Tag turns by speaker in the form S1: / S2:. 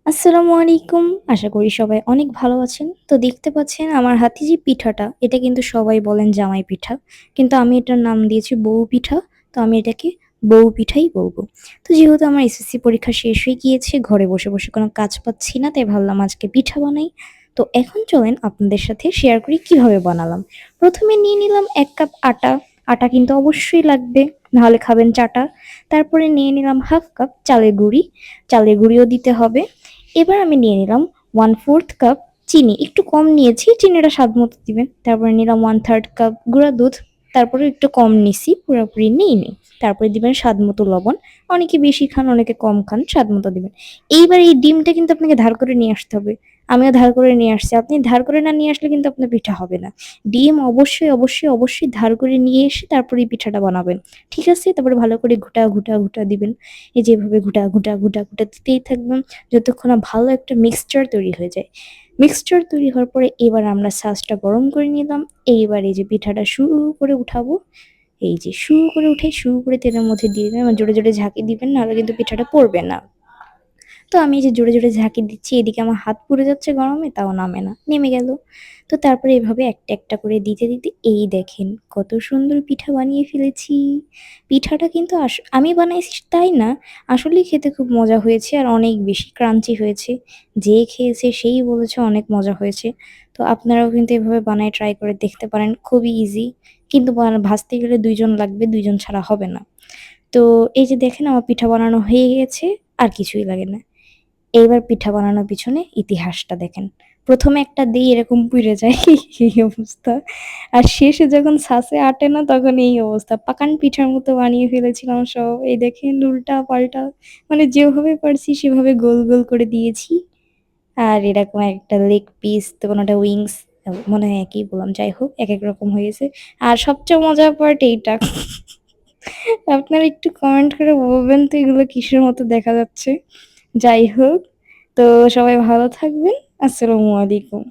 S1: আসসালামু আলাইকুম। আশা করি সবাই অনেক ভালো আছেন। তো দেখতে পাচ্ছেন আমার হাতে যে পিঠাটা, এটা কিন্তু সবাই বলেন জামাই পিঠা। কিন্তু আমি এটার নাম দিয়েছি বউ পিঠা। তো আমি এটাকে বউ পিঠাই বলব। তো যেহেতু আমার এসএসসি পরীক্ষা শেষ হয়ে গিয়েছে, ঘরে বসে, বসে কোনো কাজ পাচ্ছি না, তাই ভাবলাম আজকে পিঠা বানাই। তো এখন চলেন আপনাদের সাথে শেয়ার করি কিভাবে বানালাম। ১ম এ নিয়ে নিলাম ১ কাপ আটা। আটা কিন্তু অবশ্যই লাগবে, নাহলে খাবেন চাটা। তারপরে নিয়ে নিলাম 1/2 কাপ চালের গুঁড়ি। চালের গুঁড়িও দিতে হবে। এবার আমি নিয়ে নিলাম 1/4 কাপ চিনি, একটু কম নিয়েছি, চিনিটা স্বাদ মতো দিবেন। তারপরে নিলাম 1/3 কাপ গুঁড়া দুধ, তারপরে একটু কম নিছি, পুরোপুরি নিইনি। তারপরে দিবেন স্বাদ মতো লবণ। অনেকে বেশি খান, অনেকে কম খান, স্বাদ মতো দিবেন। এইবার এই ডিমটা কিন্তু আপনাকে ধার করে নিয়ে আসতে হবে। আমিও ধার করে নিয়ে আসছি, আপনি ধার করে না নিয়ে আসলে কিন্তু আপনার পিঠা হবে না। ডিম অবশ্যই অবশ্যই অবশ্যই ধার করে নিয়ে এসে তারপরে এই পিঠাটা বানাবেন। ঠিক আছে? তারপরে ভালো করে ঘুটা ঘুটা ঘুটা দিবেন। এই যেভাবে ঘুটা ঘুটা ঘুটা ঘুটা দিতেই থাকবেন যতক্ষণ না ভালো একটা মিক্সচার তৈরি হয়ে যায়। মিক্সচার তৈরি হওয়ার পরে এবার আমরা ছাঁচটা গরম করে নিলাম। এইবার এই যে পিঠাটা সু করে উঠাবো। এই যে সু করে উঠে সু করে তেলের মধ্যে দিয়ে দিবেন, জোরে জোরে ঝাঁকি দিবেন, নাহলে কিন্তু পিঠাটা পড়বে না। তো আমি এই যে জোরে জোরে ঝাঁকি দিচ্ছি, এদিকে আমার হাত পুড়ে যাচ্ছে গরমে, তাও নামে না, নেমে গেল। তো তারপরে এভাবে একটা একটা করে দিতে দিতে এই দেখেন কত সুন্দর পিঠা বানিয়ে ফেলেছি। পিঠাটা কিন্তু আমি বানাইছি তাই না, আসলেই খেতে খুব মজা হয়েছে আর অনেক বেশি ক্রাঞ্চি হয়েছে। যে খেয়েছে সেই বলেছে অনেক মজা হয়েছে। তো আপনারাও কিন্তু এভাবে বানায় ট্রাই করে দেখতে পারেন, খুবই ইজি। কিন্তু ভাজতে গেলে ২ জন লাগবে, ২ জন ছাড়া হবে না। তো এই যে দেখেন আমার পিঠা বানানো হয়ে গেছে, আর কিছুই লাগে না। এইবার পিঠা বানানোর পিছনে ইতিহাসটা দেখেন। ১ম এ একটা দেই এরকম পুইড়ে যায় এই অবস্থা। আর শেষে যখন ছাঁচে আটে না তখন এই অবস্থা। পাকান পিঠার মতো বানিয়ে ফেলেছিলাম সব। এই দেখেন উল্টা-পাল্টা মানে যেভাবে পারছি সেভাবে গোল, গোল করে দিয়েছি। আর এরকম একটা লেগ পিস তো কোনটা উইংস মনে হয় একই বললাম। যাই হোক একেক রকম হয়েছে। আর সবচেয়ে মজার পার্ট এইটা। আপনারা একটু কমেন্ট করে বলবেন তো এগুলো কিসের মতো দেখা যাচ্ছে? যাই হোক, তো সবাই ভালো থাকবেন। আসসালামু আলাইকুম।